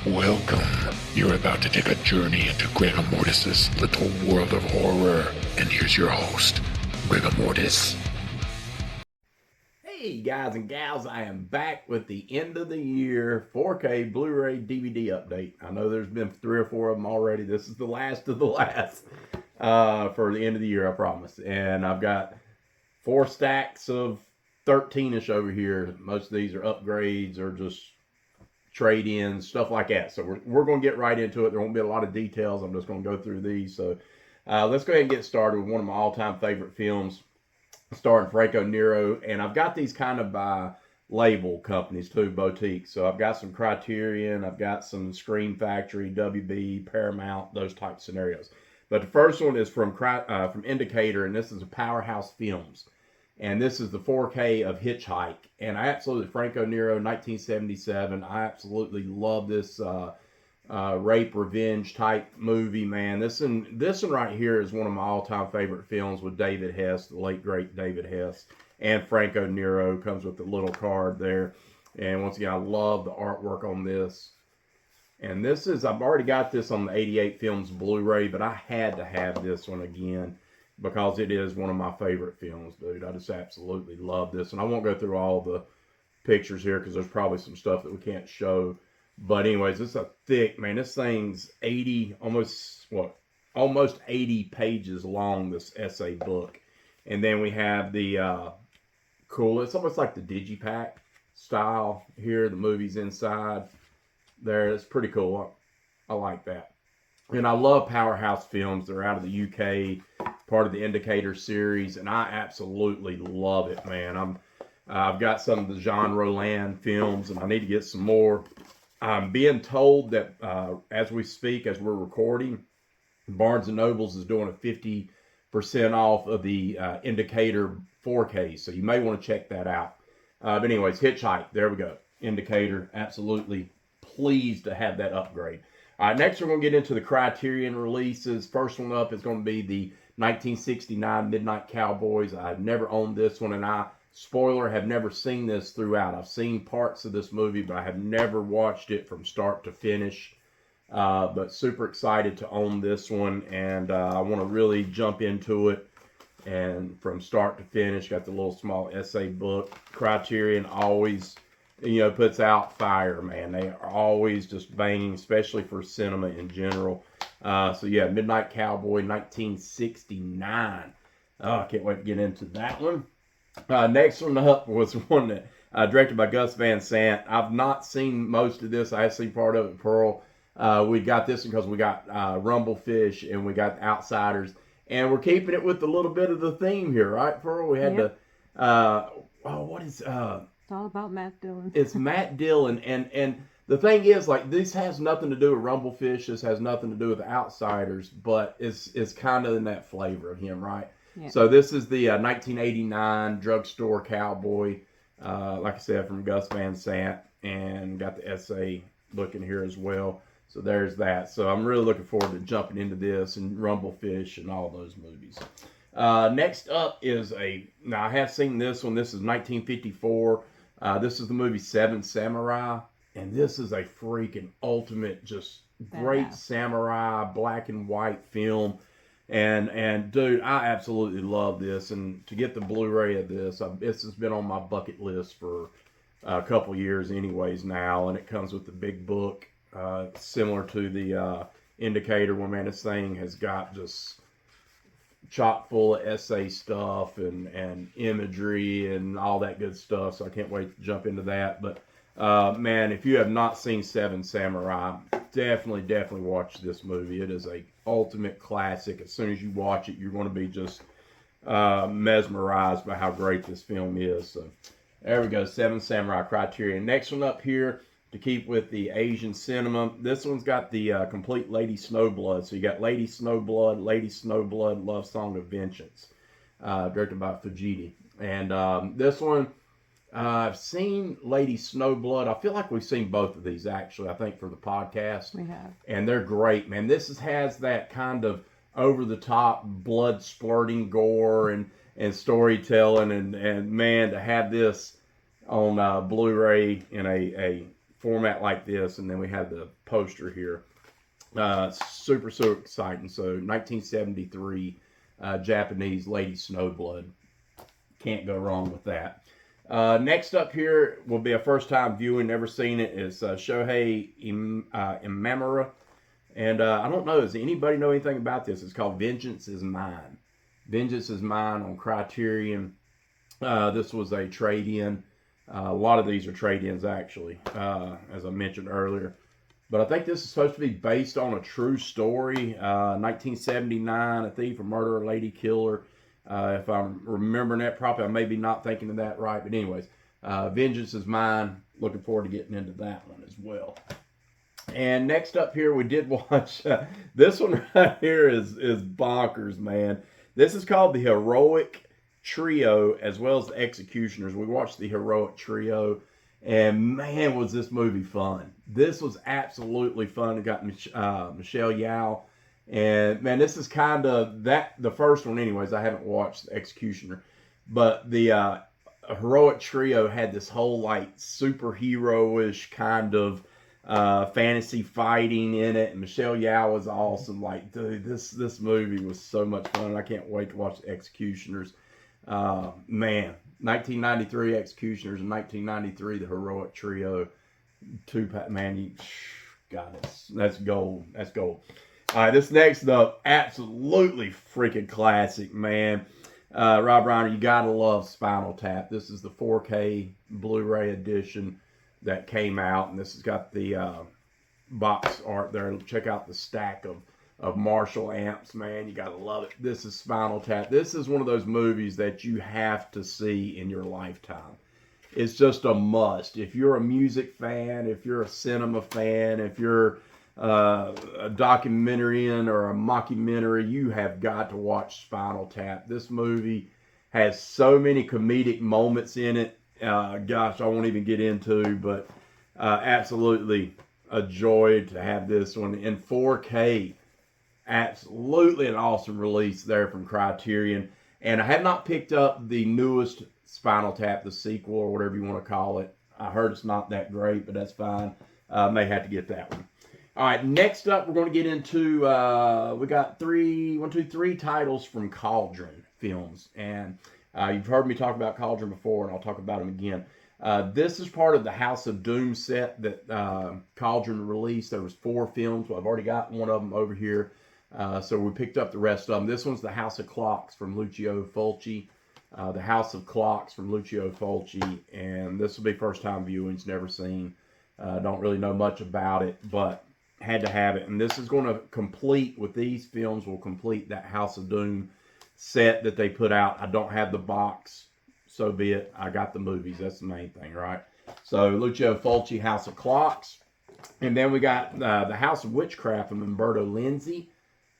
Welcome. You're about to take a journey into Gregor Mortis's little world of horror. And here's your host, Gregor Mortis. Hey guys and gals, I am back with the end of the year 4K Blu-ray DVD update. I know there's been 3 or 4 of them already. This is the last of the last for the end of the year, I promise. And I've got 4 stacks of 13-ish over here. Most of these are upgrades or just trade-ins, stuff like that. So we're going to get right into it. There won't be a lot of details. I'm just going to go through these. So let's go ahead and get started with one of my all-time favorite films, starring Franco Nero. And I've got these kind of by label companies too, boutiques. So I've got some Criterion, I've got some Screen Factory, WB, Paramount, those type scenarios. But the first one is from Indicator, and this is a Powerhouse Films. And this is the 4K of Hitchhike. And I absolutely, Franco Nero, 1977. I absolutely love this rape revenge type movie, man. This one right here is one of my all-time favorite films with David Hess, the late great David Hess, and Franco Nero. Comes with the little card there. And once again, I love the artwork on this. And this is, I've already got this on the 88 Films Blu-ray, but I had to have this one again, because it is one of my favorite films, dude. I just absolutely love this. And I won't go through all the pictures here because there's probably some stuff that we can't show. But anyways, it's a thick, man, this thing's 80, almost 80 pages long, this essay book. And then we have the cool, it's almost like the Digipack style here. The movie's inside there. It's pretty cool. I like that. And I love Powerhouse Films. They're out of the UK, part of the Indicator series, and I absolutely love it, man. I've got some of the Jean Roland films, and I need to get some more. I'm being told that as we speak, as we're recording, Barnes & Nobles is doing a 50% off of the Indicator 4K, so you may want to check that out. But anyways, Hitchhike, there we go. Indicator, absolutely pleased to have that upgrade. All right, next we're going to get into the Criterion releases. First one up is going to be the 1969 Midnight Cowboys. I've never owned this one, and spoiler, have never seen this throughout. I've seen parts of this movie, but I have never watched it from start to finish. But super excited to own this one, and I want to really jump into it. And from start to finish, got the little small essay book. Criterion always, puts out fire, man. They are always just banging, especially for cinema in general. So yeah, Midnight Cowboy, 1969. I can't wait to get into that one. Next one up was one that directed by Gus Van Sant. I've not seen most of this. I have seen part of it, Pearl. We got this because we got Rumblefish and we got Outsiders. And we're keeping it with a little bit of the theme here, right, Pearl? We had what is... It's all about Matt Dillon. It's Matt Dillon, and the thing is, like, this has nothing to do with Rumblefish. This has nothing to do with Outsiders, but it's kind of in that flavor of him, right? Yeah. So this is the 1989 Drugstore Cowboy, like I said, from Gus Van Sant, and got the essay book in here as well. So there's that. So I'm really looking forward to jumping into this and Rumblefish and all those movies. Next up is now I have seen this one. This is 1954. This is the movie Seven Samurai, and this is a freaking ultimate, just great samurai black and white film. And dude, I absolutely love this. And to get the Blu-ray of this, this has been on my bucket list for a couple years, anyways. Now, and it comes with the big book, similar to the Indicator. Where, man, this thing has got just chock full of essay stuff and imagery and all that good stuff. So I can't wait to jump into that. But man, if you have not seen Seven Samurai, definitely watch this movie. It is a ultimate classic. As soon as you watch it, you're going to be just mesmerized by how great this film is. So there we go, Seven Samurai, Criterion. Next one up here, to keep with the Asian cinema, this one's got the complete Lady Snowblood. So you got Lady Snowblood, Love Song of Vengeance, directed by Fujita. And this one, I've seen Lady Snowblood. I feel like we've seen both of these, actually, I think, for the podcast. We have. And they're great, man. This has that kind of over-the-top, blood-splurting gore and storytelling. And man, to have this on Blu-ray in a format like this, and then we have the poster here. Super exciting. So 1973 Japanese Lady Snowblood. Can't go wrong with that. Next up here will be a first time viewing, never seen it, is Shohei Imamura. And I don't know, does anybody know anything about this? It's called Vengeance is Mine. Vengeance is Mine on Criterion. This was a trade-in. A lot of these are trade-ins, actually, as I mentioned earlier. But I think this is supposed to be based on a true story. 1979, A Thief, a Murderer, Lady Killer. If I'm remembering that properly, I may be not thinking of that right. But anyways, Vengeance is Mine. Looking forward to getting into that one as well. And next up here, we did watch, this one right here is bonkers, man. This is called The Heroic Trio, as well as The Executioners. We watched The Heroic Trio, and man, was this movie fun. This was absolutely fun. It got Michelle Yeoh, and man, this is kind of the first one anyways. I haven't watched The Executioner, but the Heroic Trio had this whole like superhero-ish kind of fantasy fighting in it, and Michelle Yeoh was awesome. Like, dude, this movie was so much fun. I can't wait to watch The Executioners. Man, 1993 Executioners and 1993 The Heroic Trio. Man, God, that's gold. That's gold. All right, this next up, absolutely freaking classic, man. Rob Reiner, you gotta love Spinal Tap. This is the 4K Blu-ray edition that came out, and this has got the box art there. Check out the stack of Marshall amps, man. You gotta love it. This is Spinal Tap. This is one of those movies that you have to see in your lifetime. It's just a must. If you're a music fan, if you're a cinema fan, if you're a documentarian or a mockumentary, you have got to watch Spinal Tap. This movie has so many comedic moments in it. Gosh, I won't even get into, but absolutely a joy to have this one in 4K. Absolutely an awesome release there from Criterion. And I have not picked up the newest Spinal Tap, the sequel or whatever you want to call it. I heard it's not that great, but that's fine. May have to get that one. All right, next up, we're going to get into, we got three titles from Cauldron Films. And you've heard me talk about Cauldron before, and I'll talk about them again. This is part of the House of Doom set that Cauldron released. There was 4 films. Well, I've already got one of them over here. So we picked up the rest of them. This one's The House of Clocks from Lucio Fulci. The House of Clocks from Lucio Fulci. And this will be first time viewings, never seen. Don't really know much about it, but had to have it. And this is going to complete, with these films, will complete that House of Doom set that they put out. I don't have the box, so be it. I got the movies. That's the main thing, right? So Lucio Fulci, House of Clocks. And then we got The House of Witchcraft from Umberto Lenzi.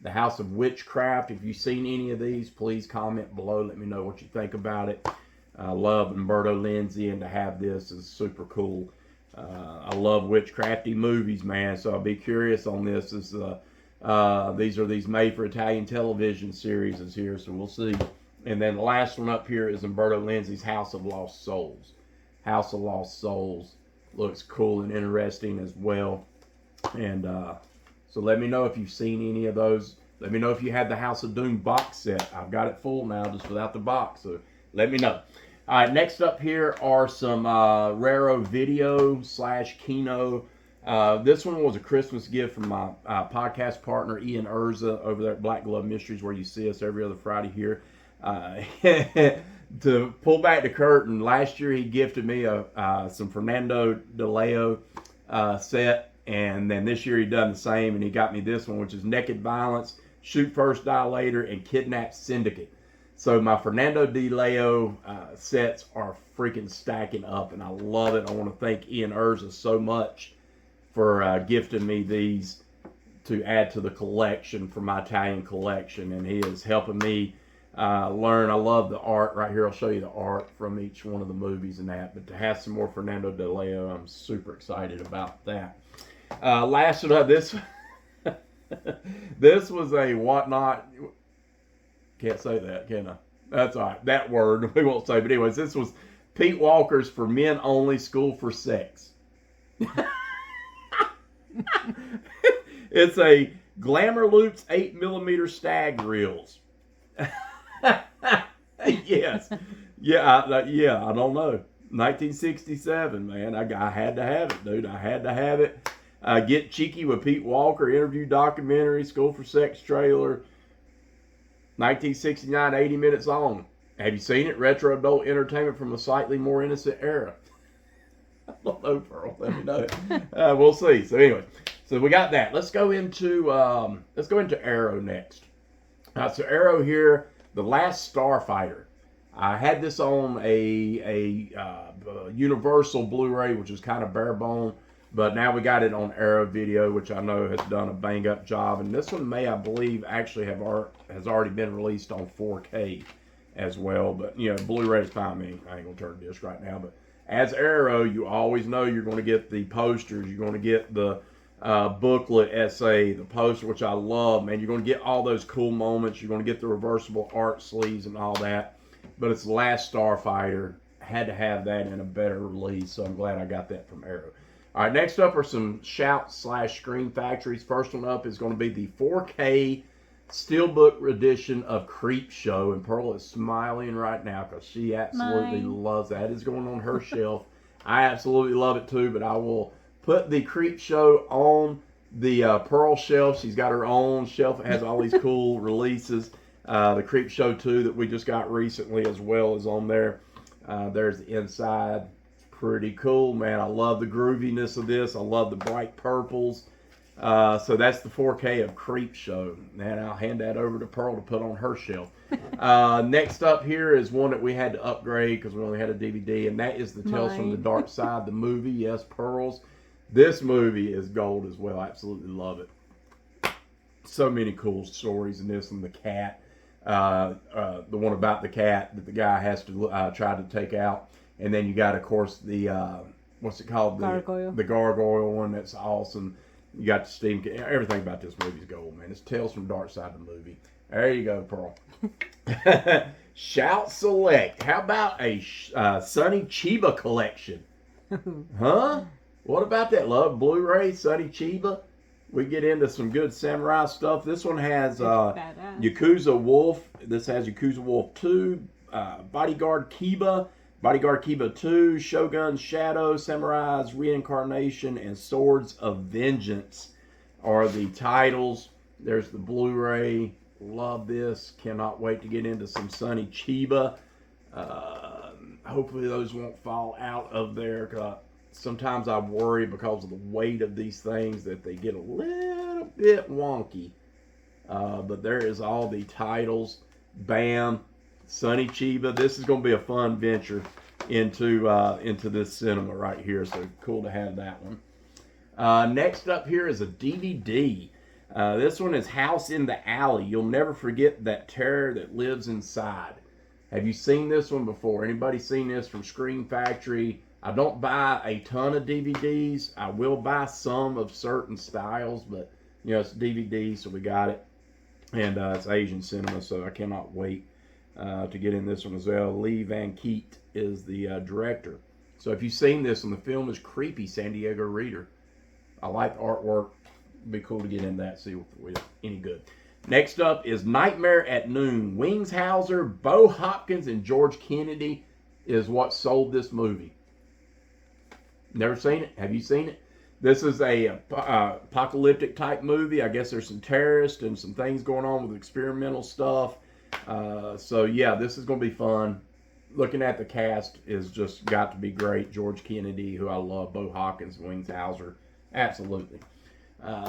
The House of Witchcraft. If you've seen any of these, please comment below. Let me know what you think about it. I love Umberto Lenzi, and to have this is super cool. I love witchcrafty movies, man, so I'll be curious on this. These are these made for Italian television series is here, so we'll see. And then the last one up here is Umberto Lenzi's House of Lost Souls. House of Lost Souls looks cool and interesting as well. And so let me know if you've seen any of those. Let me know if you had the House of Doom box set. I've got it full now, just without the box, so let me know. All right, next up here are some Raro Video / Kino. This one was a Christmas gift from my podcast partner, Ian Urza, over there at Black Glove Mysteries, where you see us every other Friday here. To pull back the curtain, last year he gifted me some Fernando De Leo set, and then this year he done the same, and he got me this one, which is Naked Violence, Shoot First, Die Later, and Kidnap Syndicate. So my Fernando De Leo sets are freaking stacking up, and I love it. I want to thank Ian Urza so much for gifting me these to add to the collection, for my Italian collection, and he is helping me learn. I love the art right here. I'll show you the art from each one of the movies and that, but to have some more Fernando De Leo, I'm super excited about that. Last one up, this this was a whatnot. Can't say that, can I? That's all right. That word we won't say. But anyways, this was Pete Walker's For Men Only School for Sex. It's a Glamour Loops 8mm stag reels. Yes. Yeah, I don't know. 1967, man. I had to have it, dude. I had to have it. Get Cheeky with Pete Walker, interview documentary, School for Sex trailer. 1969, 80 minutes long. Have you seen it? Retro adult entertainment from a slightly more innocent era. I don't know, Pearl. Let me know. We'll see. So anyway, so we got that. Let's go into Arrow next. So Arrow here, The Last Starfighter. I had this on a Universal Blu-ray, which is kind of bare bone, but now we got it on Arrow Video, which I know has done a bang up job. And this one may, I believe, actually has already been released on 4K as well. But you know, Blu-ray is fine. I mean, I ain't gonna turn the disc right now, but as Arrow, you always know you're going to get the posters, you're going to get the booklet essay, the poster, which I love, man. You're going to get all those cool moments. You're going to get the reversible art sleeves and all that. But it's The Last Starfighter. Had to have that in a better release, so I'm glad I got that from Arrow. All right, next up are some Shout/Screen Factories. First one up is going to be the 4K Steelbook edition of Creepshow, and Pearl is smiling right now because she absolutely loves that. It is going on her shelf. I absolutely love it too, but I will put the Creepshow on the Pearl shelf. She's got her own shelf. It has all these cool releases. The Creepshow 2 that we just got recently as well is on there. There's the inside. Pretty cool, man. I love the grooviness of this. I love the bright purples. So that's the 4K of Creepshow. And I'll hand that over to Pearl to put on her shelf. Next up here is one that we had to upgrade because we only had a DVD, and that is the Tales from the Dark Side, the movie. Yes, Pearls. This movie is gold as well. I absolutely love it. So many cool stories in this, and the cat. The one about the cat that the guy has to try to take out. And then you got, of course, the, what's it called? Gargoyle. The gargoyle one. That's awesome. You got the Steve. Everything about this movie is gold, man. It's Tales from Dark Side of the movie. There you go, Pearl. Shout Select. How about a Sonny Chiba collection? Huh? What about that, love? Blu-ray, Sonny Chiba. We get into some good samurai stuff. This one has Yakuza Wolf. This has Yakuza Wolf 2, Bodyguard Kiba, Bodyguard Kiba 2, Shogun Shadow, Samurai's Reincarnation, and Swords of Vengeance are the titles. There's the Blu-ray. Love this. Cannot wait to get into some Sonny Chiba. Hopefully those won't fall out of there. Sometimes I worry because of the weight of these things that they get a little bit wonky. But there is all the titles. Bam. Sonny Chiba. This is going to be a fun venture into this cinema right here. So cool to have that one. Next up here is a DVD. This one is House in the Alley. You'll never forget that terror that lives inside. Have you seen this one before? Anybody seen this from Screen Factory? I don't buy a ton of DVDs. I will buy some of certain styles, but you know, it's DVD, so we got it. And it's Asian cinema, so I cannot wait to get in this one as well. Lee Van Keet is the director. So if you've seen this one, the film is creepy. San Diego Reader. I like the artwork. It'd be cool to get in that, see if it's any good. Next up is Nightmare at Noon. Wings Hauser, Bo Hopkins, and George Kennedy is what sold this movie. Never seen it? Have you seen it? This is a apocalyptic type movie. I guess there's some terrorists and some things going on with experimental stuff. So yeah, this is going to be fun. Looking at the cast is just got to be great. George Kennedy, who I love, Bo Hawkins, Wings Hauser, absolutely.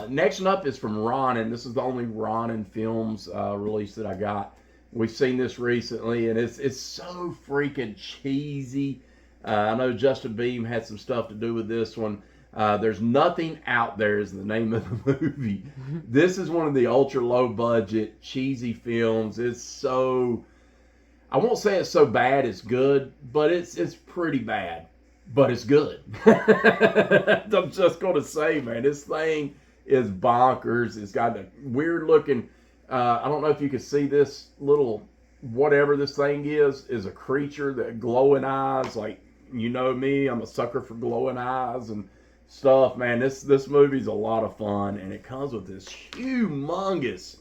Next up is from Ronin. This is the only Ronin Films release that I got. We've seen this recently, and it's so freaking cheesy. I know Justin Beam had some stuff to do with this one. There's Nothing Out There is the name of the movie. This is one of the ultra low budget cheesy films. It's so, I won't say it's so bad it's good, but it's pretty bad, but it's good. I'm just gonna say, man, this thing is bonkers. It's got a weird looking, I don't know if you can see this little, whatever this thing is a creature that glowing eyes. Like, you know me, I'm a sucker for glowing eyes, and stuff, man. This movie's a lot of fun, and it comes with this humongous,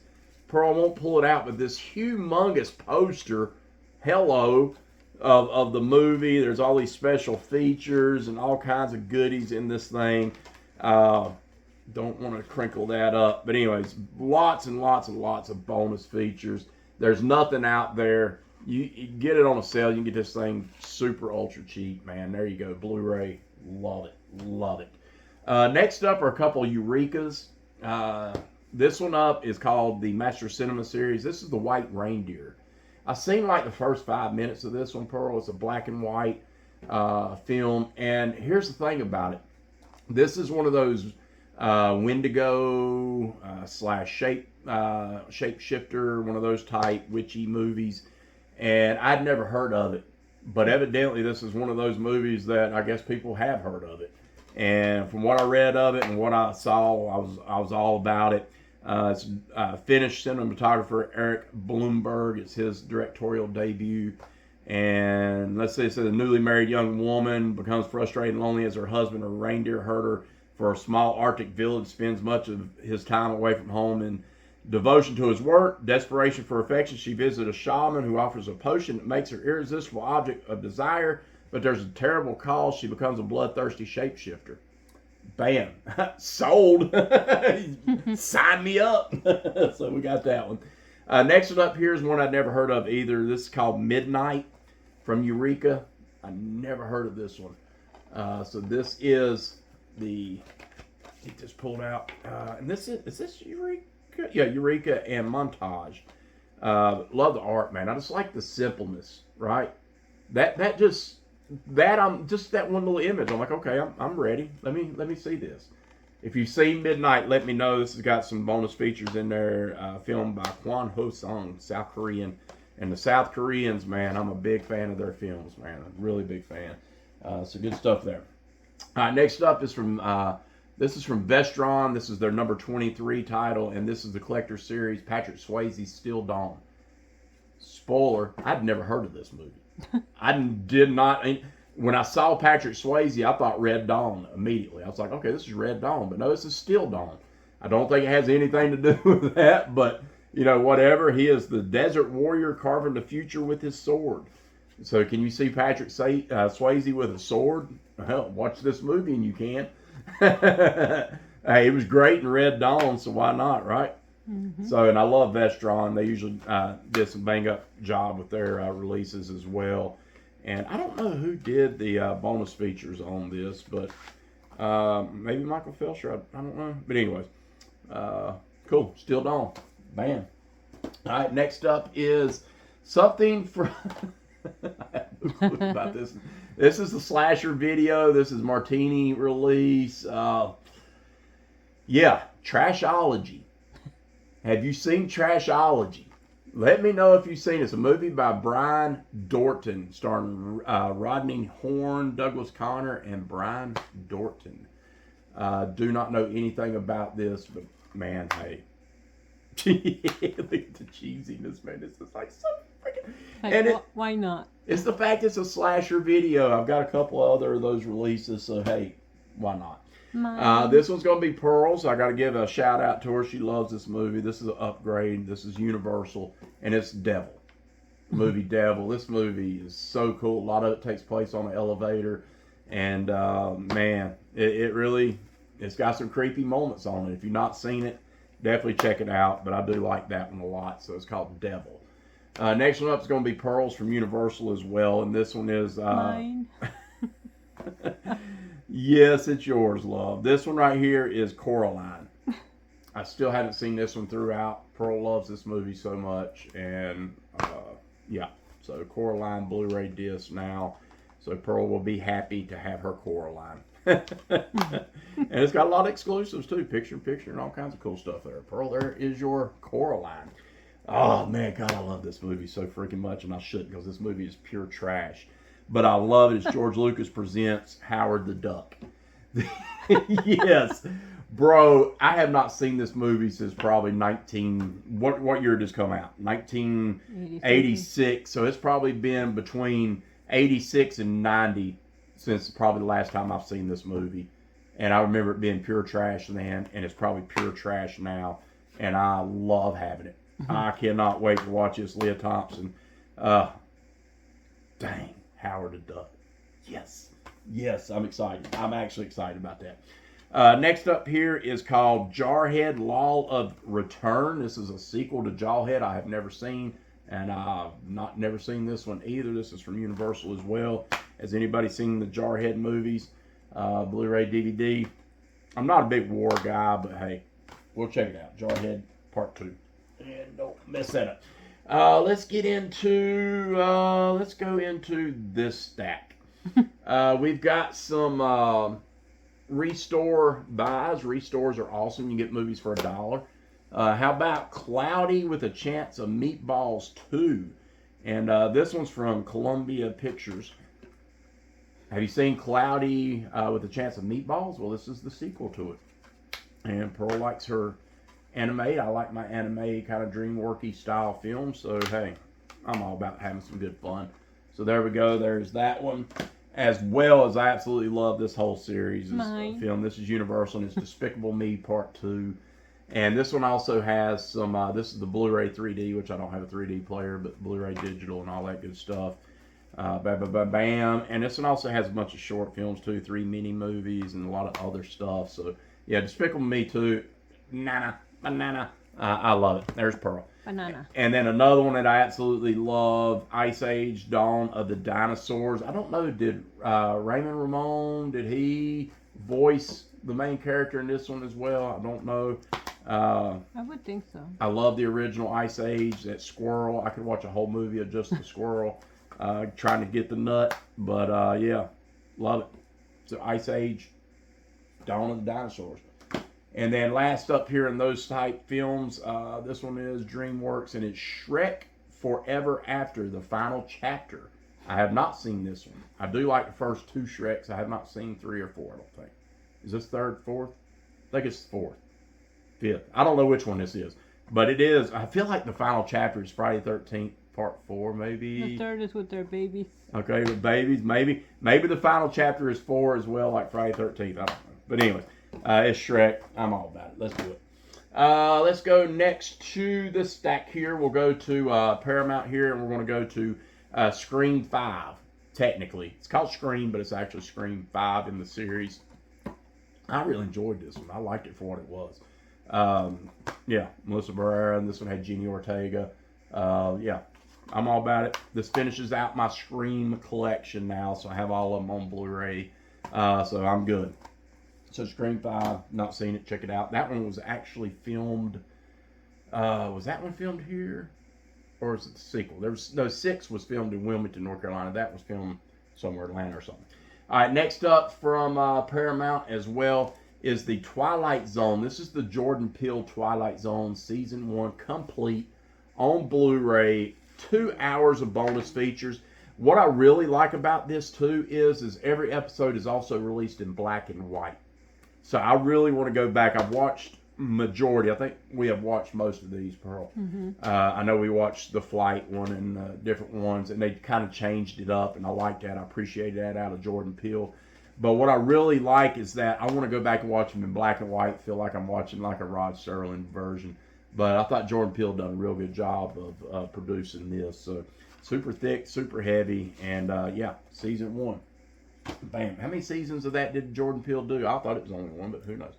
Pearl won't pull it out, but this humongous poster, hello, of the movie. There's all these special features and all kinds of goodies in this thing. Don't want to crinkle that up, but anyways, lots and lots and lots of bonus features. There's nothing out there. You get it on a sale. You can get this thing super ultra cheap, man. There you go, Blu-ray. Love it, love it. Next up are a couple of Eurekas. This one up is called the Master Cinema Series. This is the White Reindeer. I've seen like the first 5 minutes of this one, Pearl. It's a black and white film, and here's the thing about it. This is one of those Wendigo slash shapeshifter, one of those type witchy movies, and I'd never heard of it, but evidently this is one of those movies that I guess people have heard of it, and from what I read of it and what I saw, I was all about it. It's Finnish cinematographer Eric Bloomberg. It's his directorial debut. And let's say it says a newly married young woman becomes frustrated and lonely as her husband, a reindeer herder for a small Arctic village, spends much of his time away from home in devotion to his work. Desperation for affection, she visits a shaman who offers a potion that makes her irresistible object of desire. But there's a terrible cause. She becomes a bloodthirsty shapeshifter. Bam. Sold. Sign me up. So we got that one. Next one up here is one I'd never heard of either. This is called Midnight from Eureka. I never heard of this one. So this is the, it just pulled out. And is this Eureka? Yeah, Eureka and Montage. Love the art, man. I just like the simpleness, right? That one little image. I'm like, okay, I'm ready. Let me see this. If you've seen Midnight, let me know. This has got some bonus features in there. Filmed by Kwon Ho-sung, South Korean. And the South Koreans, man, I'm a big fan of their films, man. I'm a really big fan. So good stuff there. All right, next up is from Vestron. This is their number 23 title, and this is the collector series, Patrick Swayze's Still Dawn. Spoiler, I'd never heard of this movie. I did not. When I saw Patrick Swayze, I thought Red Dawn immediately. I was like, okay, this is Red Dawn, but no, this is Still Dawn. I don't think it has anything to do with that, but you know, whatever. He is the desert warrior carving the future with his sword. So can you see Patrick Swayze with a sword? Well, watch this movie and you can. Hey, it was great in Red Dawn, so why not, right? Mm-hmm. So, and I love Vestron. They usually did some bang-up job with their releases as well. And I don't know who did the bonus features on this, but maybe Michael Felsher. I don't know. But anyways, cool. Still Dawn. Bam. All right, next up is something from... I have no clue about this. This is the slasher video. This is Martini release. Yeah, Trashology. Have you seen Trashology? Let me know if you've seen it. It's a movie by Brian Dorton, starring Rodney Horn, Douglas Connor, and Brian Dorton. Do not know anything about this, but man, hey. Look at the cheesiness, man. This is like so freaking... Hey, why not? It's the fact it's a slasher video. I've got a couple other of those releases, so hey, why not? This one's going to be Pearl, so I got to give a shout out to her. She loves this movie. This is an upgrade. This is Universal, and it's Devil. Movie Devil. This movie is so cool. A lot of it takes place on an elevator, and man, it's got some creepy moments on it. If you've not seen it, definitely check it out, but I do like that one a lot, so it's called Devil. Next one up is going to be Pearls from Universal as well, and this one is... Mine. Yes, it's yours, love. This one right here is Coraline. I still haven't seen this one throughout. Pearl loves this movie so much, and yeah, so Coraline Blu-ray disc now. So Pearl will be happy to have her Coraline. And it's got a lot of exclusives too, picture-in-picture and all kinds of cool stuff there. Pearl, there is your Coraline. Oh man, God, I love this movie so freaking much, and I shouldn't because this movie is pure trash. But I love it. It's George Lucas presents Howard the Duck. Yes, bro, I have not seen this movie since probably what year did this come out? 1986. So it's probably been between 86 and 90 since probably the last time I've seen this movie. And I remember it being pure trash then, and it's probably pure trash now. And I love having it. I cannot wait to watch this. Leah Thompson. Dang, Howard the Duck. Yes. Yes, I'm excited. I'm actually excited about that. Next up here is called Jarhead Law of Return. This is a sequel to Jawhead I have never seen. And I've never seen this one either. This is from Universal as well. Has anybody seen the Jarhead movies? Blu-ray, DVD. I'm not a big war guy, but hey, we'll check it out. Jarhead Part 2. And don't mess that up. Let's go into this stack. We've got some restore buys. Restores are awesome. You get movies for $1. How about Cloudy with a Chance of Meatballs 2? And this one's from Columbia Pictures. Have you seen Cloudy with a Chance of Meatballs? Well, this is the sequel to it. And Pearl likes her anime. I like my anime kind of DreamWorks style films. So, hey, I'm all about having some good fun. So there we go. There's that one. As well as I absolutely love this whole series of film. This is Universal, and it's Despicable Me Part 2. And this one also has some, this is the Blu-ray 3D, which I don't have a 3D player, but Blu-ray digital and all that good stuff. Bam. And this one also has a bunch of short films too, 3 mini movies and a lot of other stuff. So, yeah, Despicable Me 2, banana. I love it. There's Pearl. Banana. And then another one that I absolutely love, Ice Age, Dawn of the Dinosaurs. I don't know, did Raymond Ramon, did he voice the main character in this one as well? I don't know. I would think so. I love the original Ice Age, that squirrel. I could watch a whole movie of just the squirrel trying to get the nut. But yeah, love it. So Ice Age, Dawn of the Dinosaurs. And then last up here in those type films, this one is DreamWorks, and it's Shrek Forever After, the final chapter. I have not seen this one. I do like the first 2 Shreks. I have not seen 3 or 4, I don't think. Is this 3rd, 4th? I think it's 4th, 5th. I don't know which one this is. But it is, I feel like the final chapter is Friday the 13th, part 4, maybe. The 3rd is with their babies. Okay, with babies, maybe. Maybe the final chapter is 4 as well, like Friday the 13th. I don't know. But anyway. It's Shrek. I'm all about it. Let's do it. Let's go next to the stack here. We'll go to Paramount here, and we're going to go to Scream 5, technically. It's called Scream, but it's actually Scream 5 in the series. I really enjoyed this one. I liked it for what it was. Yeah, Melissa Barrera, and this one had Jenny Ortega. Yeah, I'm all about it. This finishes out my Scream collection now, so I have all of them on Blu-ray. So I'm good. So Scream 5, not seen it, check it out. That one was actually filmed, was that one filmed here? Or is it the sequel? 6 was filmed in Wilmington, North Carolina. That was filmed somewhere in Atlanta or something. All right, next up from Paramount as well is the Twilight Zone. This is the Jordan Peele Twilight Zone Season 1 complete on Blu-ray. 2 hours of bonus features. What I really like about this too is every episode is also released in black and white. So I really want to go back. I've watched majority. I think we have watched most of these, Pearl. Mm-hmm. I know we watched the Flight one and different ones, and they kind of changed it up, and I like that. I appreciate that out of Jordan Peele. But what I really like is that I want to go back and watch them in black and white, feel like I'm watching like a Rod Serling version. But I thought Jordan Peele done a real good job of producing this. So super thick, super heavy, and yeah, Season 1. Bam. How many seasons of that did Jordan Peele do? I thought it was only 1, but who knows.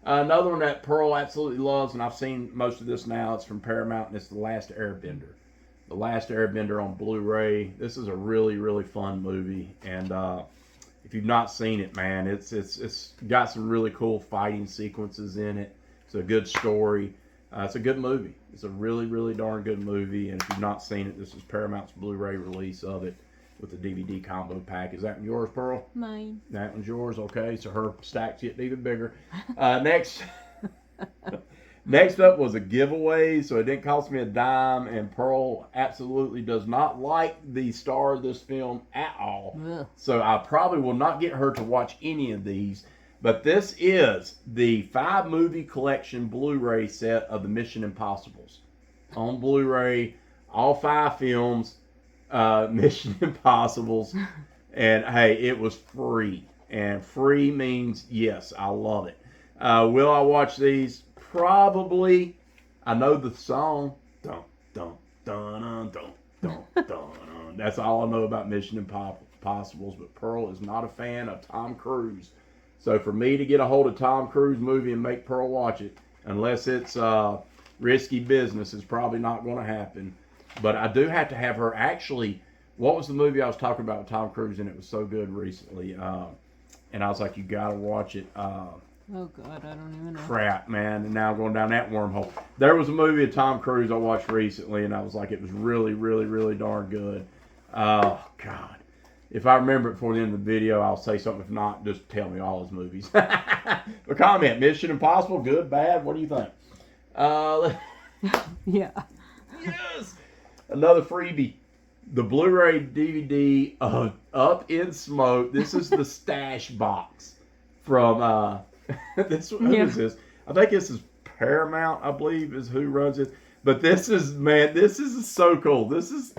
Another one that Pearl absolutely loves, and I've seen most of this now. It's from Paramount, and it's The Last Airbender. The Last Airbender on Blu-ray. This is a really, really fun movie, and if you've not seen it, man, it's got some really cool fighting sequences in it. It's a good story. It's a good movie. It's a really, really darn good movie, and if you've not seen it, this is Paramount's Blu-ray release of it with the DVD combo pack. Is that one yours, Pearl? Mine. That one's yours. Okay, so her stack's getting even bigger. Next up was a giveaway, so it didn't cost me a dime, and Pearl absolutely does not like the star of this film at all. Ugh. So I probably will not get her to watch any of these. But this is the 5-movie collection Blu-ray set of the Mission Impossibles. On Blu-ray, all 5 films, Mission Impossibles. And hey, it was free. And free means yes, I love it. Will I watch these? Probably. I know the song. Dun, dun, dun, dun, dun, dun, dun, dun. That's all I know about Mission Impossibles. But Pearl is not a fan of Tom Cruise. So for me to get a hold of Tom Cruise movie and make Pearl watch it, unless it's risky business, is probably not going to happen. But I do have to have her actually. What was the movie I was talking about with Tom Cruise, and it was so good recently? And I was like, you got to watch it. Oh, God, I don't even know. Crap, man. And now I'm going down that wormhole. There was a movie of Tom Cruise I watched recently, and I was like, it was really, really, really darn good. Oh, God. If I remember it before the end of the video, I'll say something. If not, just tell me all his movies. But comment, Mission Impossible, good, bad? What do you think? Yeah. Yes! Another freebie. The Blu-ray DVD of Up in Smoke. This is the stash box from... this who is this? I think this is Paramount, I believe, is who runs it. But this is, man, this is so cool. This is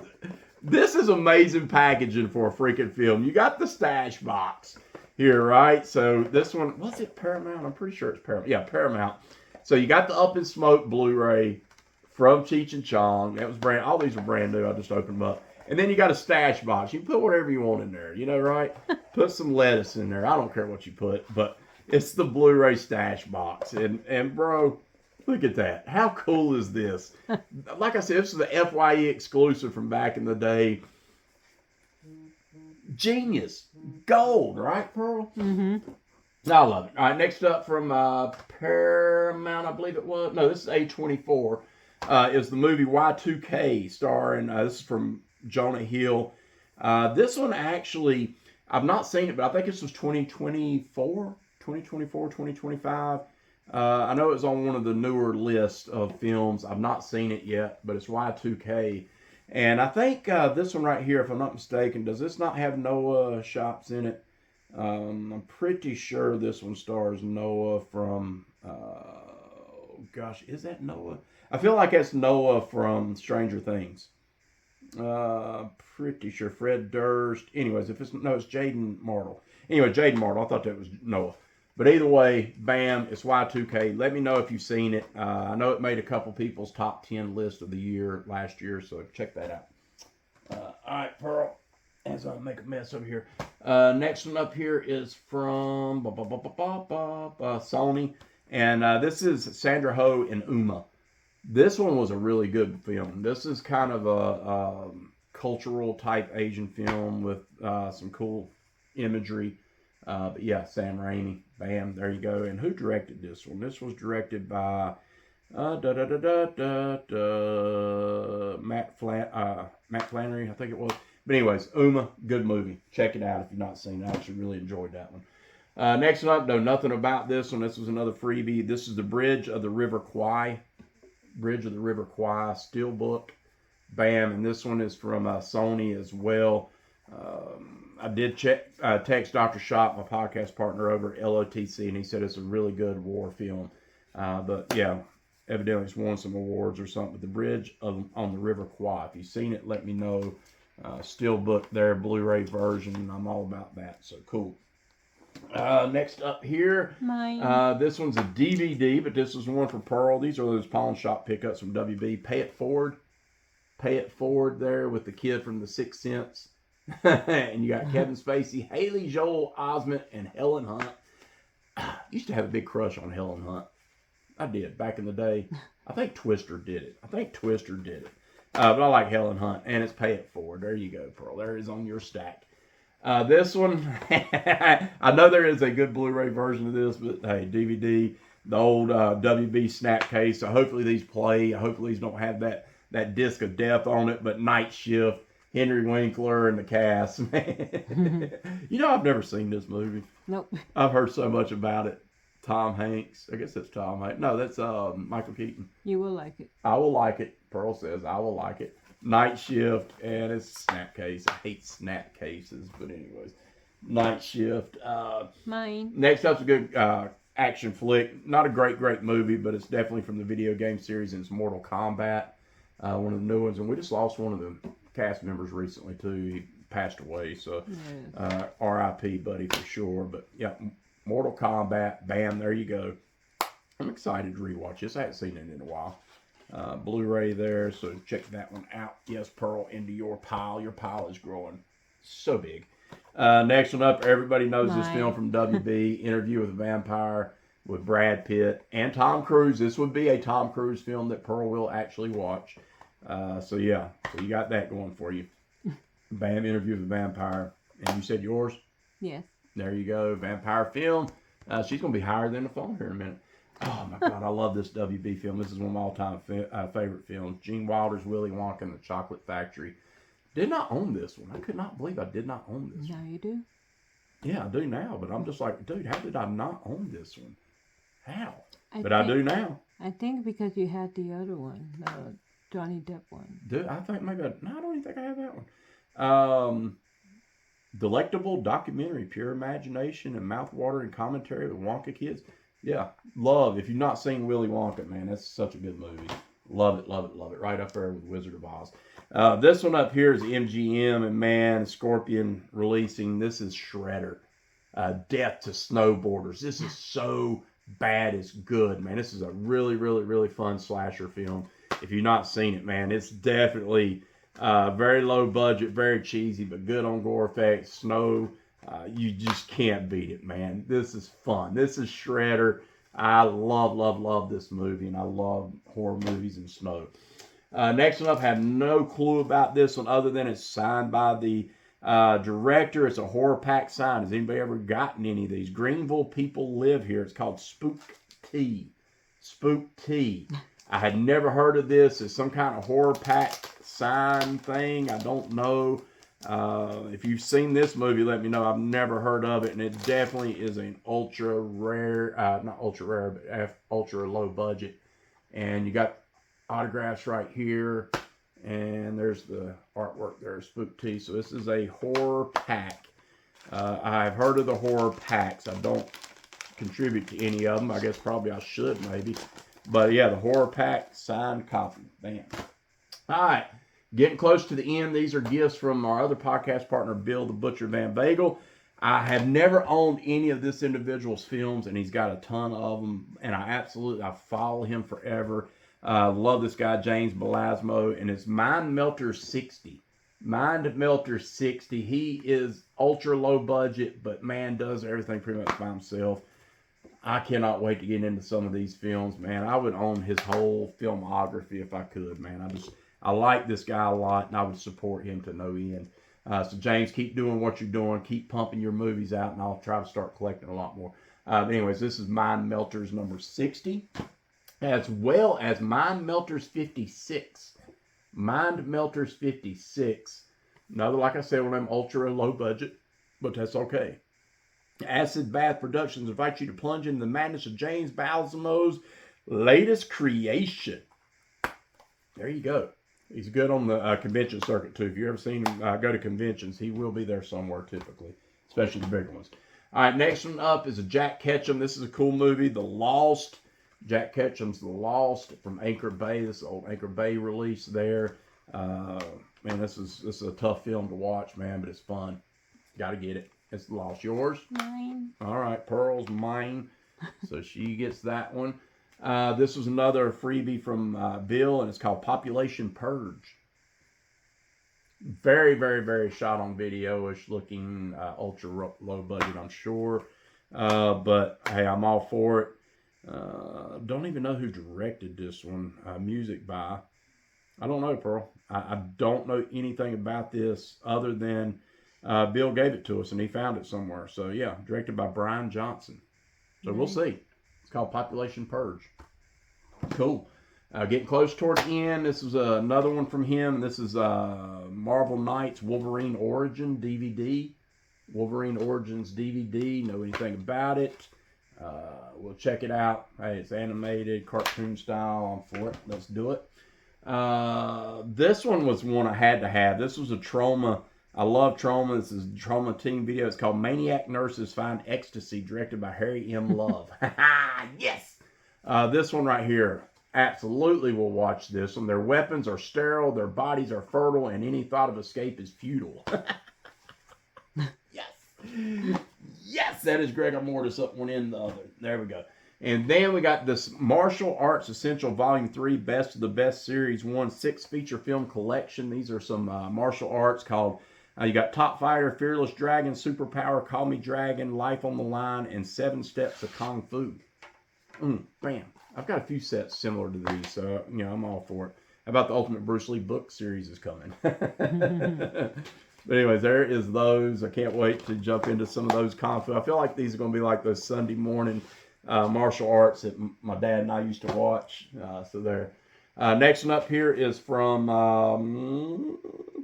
amazing packaging for a freaking film. You got the stash box here, right? So this one, was it Paramount? I'm pretty sure it's Paramount. Yeah, Paramount. So you got the Up in Smoke Blu-ray from Cheech and Chong. That was brand. All these were brand new. I just opened them up. And then you got a stash box. You can put whatever you want in there. You know, right? Put some lettuce in there. I don't care what you put, but it's the Blu-ray stash box. And bro, look at that. How cool is this? Like I said, this is the FYE exclusive from back in the day. Genius. Gold, right, Pearl? Mm-hmm. I love it. All right, next up from Paramount, I believe it was. No, this is A24. Is the movie Y2K starring, this is from Jonah Hill. This one actually, I've not seen it, but I think this was 2024. 2025. I know it's on one of the newer lists of films. I've not seen it yet, but it's Y2K. And I think this one right here, if I'm not mistaken, does this not have Noah Shops in it? I'm pretty sure this one stars Noah from, gosh, is that Noah? I feel like that's Noah from Stranger Things. Pretty sure Fred Durst. Anyways, if it's, no, it's Jaden Martle. Anyway, Jaden Martle. I thought that was Noah. But either way, bam, it's Y2K. Let me know if you've seen it. I know it made a couple people's top 10 list of the year last year, so check that out. All right, Pearl, as I make a mess over here. Next one up here is from Sony, and this is Sandra Ho and Uma. This one was a really good film. This is kind of a cultural type Asian film with some cool imagery. But yeah, Sam Raimi. Bam, there you go. And who directed this one? This was directed by Matt Flannery, I think it was. But anyways, Uma, good movie. Check it out if you've not seen it. I actually really enjoyed that one. Next one, know nothing about this one. This was another freebie. This is the Bridge of the River Kwai. Bridge of the River Kwai Steelbook. Bam, and this one is from Sony as well. I did text Dr. Shop, my podcast partner over at LOTC, and he said it's a really good war film. But yeah, evidently it's won some awards or something. But the Bridge on the River Kwai. If you've seen it, let me know. Steelbook there, Blu-ray version. I'm all about that. So cool. Next up here, Mine. this one's a DVD, but this is one for Pearl. These are those pawn shop pickups from WB. Pay It Forward. Pay It Forward there with the kid from The Sixth Sense. And you got Kevin Spacey, Haley Joel Osment, and Helen Hunt. I used to have a big crush on Helen Hunt. I did back in the day. I think Twister did it. But I like Helen Hunt, and it's Pay It Forward. There you go, Pearl. There it is on your stack. This one, I know there is a good Blu-ray version of this, but hey, DVD, the old WB snap case. So hopefully these play. Hopefully these don't have that disc of death on it, but Night Shift, Henry Winkler, and the cast. You know, I've never seen this movie. Nope. I've heard so much about it. Tom Hanks. I guess that's Tom Hanks. No, that's Michael Keaton. You will like it. I will like it. Pearl says I will like it. Night Shift, and it's Snapcase. I hate Snapcases, but anyways. Night Shift. Mine. Next up's a good action flick. Not a great movie, but it's definitely from the video game series, and it's Mortal Kombat. One of the new ones, and we just lost one of the cast members recently too. He passed away. So Yes. R.I.P. buddy for sure. But yeah, Mortal Kombat, bam, there you go. I'm excited to rewatch this. I haven't seen it in a while. Blu-ray there, so check that one out. Yes, Pearl, into your pile. Your pile is growing so big. Next one up, everybody knows this film from WB, Interview with a Vampire with Brad Pitt and Tom Cruise. This would be a Tom Cruise film that Pearl will actually watch. So yeah, so you got that going for you. Bam, Interview with a Vampire. And you said yours? Yes. There you go, vampire film. She's going to be higher than the phone here in a minute. Oh my God, I love this WB film. This is one of my all-time favorite films. Gene Wilder's Willy Wonka and the Chocolate Factory. Did not own this one. I could not believe I did not own this one. Now you do? Yeah, I do now, but I'm just like, dude, how did I not own this one? How? I think, do now. I think because you had the other one, the Johnny Depp one. Dude, I think maybe no, I don't even think I have that one. Delectable documentary, pure imagination and mouthwatering commentary with Wonka kids. Yeah, love. If you've not seen Willy Wonka, man, that's such a good movie. Love it, love it, love it. Right up there with Wizard of Oz. This one up here is MGM, and man, Scorpion releasing. This is Shredder. Death to Snowboarders. This is so bad it's good, man. This is a really, really, really fun slasher film. If you've not seen it, man, it's definitely very low budget, very cheesy, but good on gore effects. Snow. You just can't beat it, man. This is fun. This is Shredder. I love, love, love this movie, and I love horror movies and snow. Next one up, have no clue about this one other than it's signed by the director. It's a horror pack sign. Has anybody ever gotten any of these? Greenville people live here. It's called Spook Tea. Spook Tea. I had never heard of this. It's some kind of horror pack sign thing. I don't know. If you've seen this movie, let me know. I've never heard of it, and it definitely is an ultra rare, not ultra rare, but ultra low budget. And you got autographs right here, and there's the artwork there, Spook Tea. So this is a horror pack. I've heard of the horror packs. I don't contribute to any of them. I guess probably I should maybe. But yeah, the horror pack signed copy. Bam. All right. Getting close to the end. These are gifts from our other podcast partner, Bill the Butcher Van Bagel. I have never owned any of this individual's films, and he's got a ton of them. And I follow him forever. Love this guy, James Belasmo, and it's Mind Melter 60. Mind Melter 60. He is ultra low budget, but man, does everything pretty much by himself. I cannot wait to get into some of these films, man. I would own his whole filmography if I could, man. I like this guy a lot, and I would support him to no end. So, James, keep doing what you're doing. Keep pumping your movies out, and I'll try to start collecting a lot more. Anyways, this is Mind Melters number 60, as well as Mind Melters 56. Mind Melters 56. Another, like I said, one of them ultra low budget, but that's okay. Acid Bath Productions invites you to plunge into the madness of James Balsamo's latest creation. There you go. He's good on the convention circuit, too. If you've ever seen him go to conventions, he will be there somewhere, typically, especially the bigger ones. All right, next one up is a Jack Ketchum. This is a cool movie, The Lost. Jack Ketchum's The Lost from Anchor Bay. This is old Anchor Bay release there. Man, this is a tough film to watch, man, but it's fun. Got to get it. It's The Lost. Yours? Mine. All right, Pearl's mine. So she gets that one. This was another freebie from Bill, and it's called Population Purge. Very, very, very shot on video-ish looking, ultra low budget, I'm sure. But hey, I'm all for it. Don't even know who directed this one. Music by, I don't know, Pearl. I don't know anything about this other than Bill gave it to us, and he found it somewhere. So yeah, directed by Brian Johnson. So we'll see. It's called Population Purge. Cool. Getting close toward the end. This is another one from him. This is Marvel Knights Wolverine Origin DVD. Wolverine Origins DVD. Know anything about it? We'll check it out. Hey, it's animated, cartoon style. I'm for it. Let's do it. This one was one I had to have. This was a Trauma. I love Trauma. This is a Trauma team video. It's called Maniac Nurses Find Ecstasy, directed by Harry M. Love. Yes! This one right here. Absolutely will watch this one. Their weapons are sterile, their bodies are fertile, and any thought of escape is futile. Yes, that is Gregor Mortis up one end, the other. There we go. And then we got this Martial Arts Essential Volume 3 Best of the Best Series 1 6 feature film collection. These are some martial arts called, you got Top Fighter, Fearless Dragon, Superpower, Call Me Dragon, Life on the Line, and 7 Steps of Kung Fu. Bam. I've got a few sets similar to these, so, I'm all for it. How about the Ultimate Bruce Lee book series is coming? But anyways, there is those. I can't wait to jump into some of those Kung Fu. I feel like these are going to be like those Sunday morning martial arts that my dad and I used to watch. So there. Next one up here is from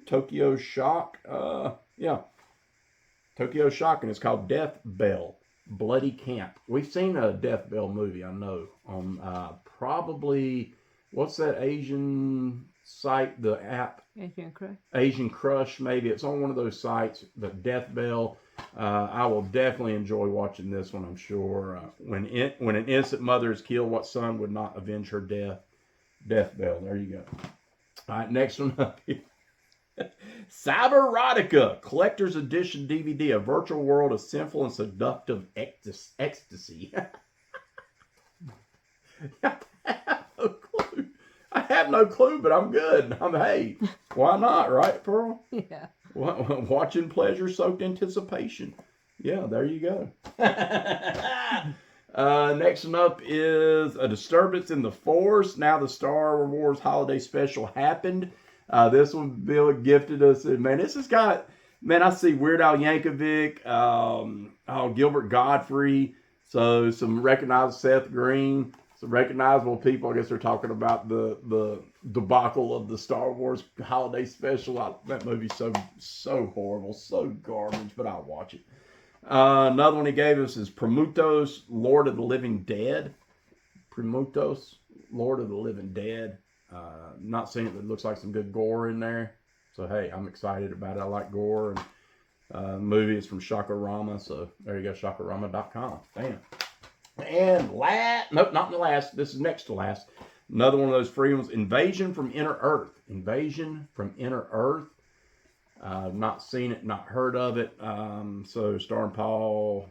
Tokyo Shock. Tokyo Shock, and it's called Death Bell, Bloody Camp. We've seen a Death Bell movie, I know, on probably, what's that Asian site, the app? Asian Crush, maybe. It's on one of those sites, but Death Bell. I will definitely enjoy watching this one, I'm sure. When an innocent mother is killed, what son would not avenge her death? Death Bell, there you go. All right, next one up here. Cyberotica, Collector's Edition DVD, a virtual world of sinful and seductive ecstasy. I have no clue, but I'm good. Hey, why not, right, Pearl? Yeah. Watching pleasure-soaked anticipation. Yeah, there you go. Next one up is A Disturbance in the Force. Now the Star Wars Holiday Special happened. This one Bill gifted us. And man, this has got, I see Weird Al Yankovic, Gilbert Godfrey, so some recognized Seth Green. Some recognizable people. I guess they're talking about the debacle of the Star Wars Holiday Special. That movie's so horrible, so garbage, but I'll watch it. Another one he gave us is Prometheus, Lord of the Living Dead. Prometheus, Lord of the Living Dead. Not seen it, but it looks like some good gore in there. So hey, I'm excited about it. I like gore. And the movie is from Shakarama, so there you go, shakarama.com. Damn. And nope, not the last. This is next to last. Another one of those free ones. Invasion from Inner Earth. Invasion from Inner Earth. Not seen it, not heard of it. So starring Paul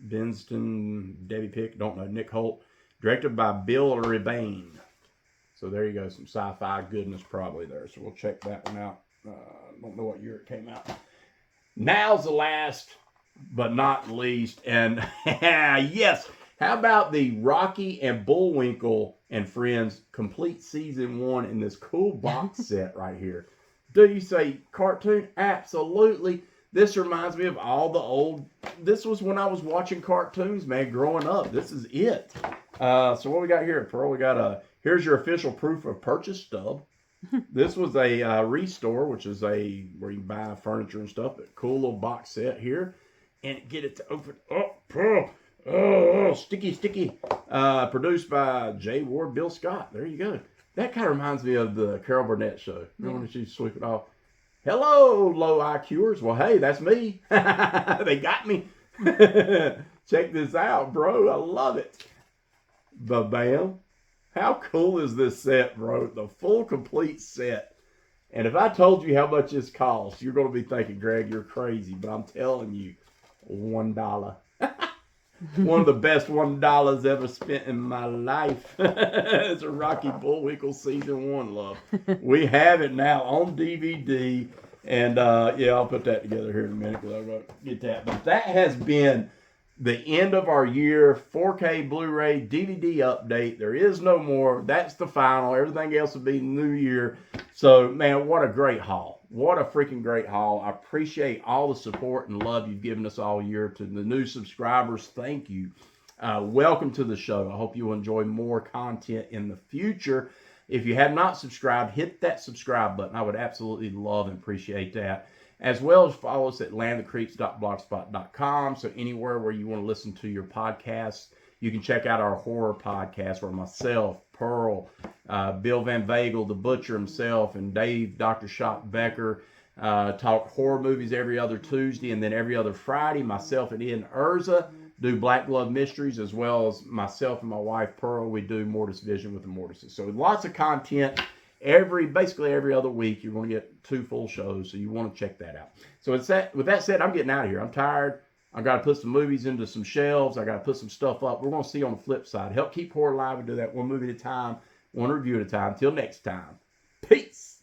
Benston, Debbie Pick, don't know, Nick Holt. Directed by Bill Rebane. So there you go, some sci-fi goodness probably there. So we'll check that one out. Don't know what year it came out. Now's the last, but not least. And yes. How about the Rocky and Bullwinkle and Friends complete season 1 in this cool box set right here? Do you say cartoon? Absolutely. This reminds me of all the old, this was when I was watching cartoons, man, growing up. This is it. So what we got here, Pearl? We got here's your official proof of purchase stub. This was a Restore, which is where you can buy furniture and stuff, but cool little box set here. And get it to open up, Pearl. Oh, sticky. Produced by Jay Ward, Bill Scott. There you go. That kind of reminds me of the Carol Burnett show. Remember when she sweep it off? Hello, low IQers. Well, hey, that's me. They got me. Check this out, bro. I love it. Ba-bam. How cool is this set, bro? The full, complete set. And if I told you how much this costs, you're going to be thinking, Greg, you're crazy. But I'm telling you, $1. One of the best $1 ever spent in my life. It's a Rocky Bullwinkle season 1, love. We have it now on DVD. And yeah, I'll put that together here in a minute because I'm going to get that. But that has been the end of our year 4K Blu-ray DVD update. There is no more. That's the final. Everything else will be new year. So, man, what a great haul. What a freaking great haul. I appreciate all the support and love you've given us all year. To the new subscribers, thank you. Welcome to the show. I hope you will enjoy more content in the future. If you have not subscribed, hit that subscribe button. I would absolutely love and appreciate that. As well as follow us at landthecreeps.blogspot.com. So anywhere where you want to listen to your podcasts, you can check out our horror podcast where myself, Pearl, Bill Van Vagel, the Butcher himself, and Dave, Dr. Shop Becker, talk horror movies every other Tuesday, and then every other Friday, myself and Ian Urza do Black Glove Mysteries, as well as myself and my wife, Pearl, we do Mortis Vision with the Mortises. So lots of content. Basically every other week, you're going to get 2 full shows, so you want to check that out. So with that said, I'm getting out of here. I'm tired. I got to put some movies into some shelves. I got to put some stuff up. We're going to see on the flip side. Help keep horror alive and do that one movie at a time, one review at a time. Till next time. Peace.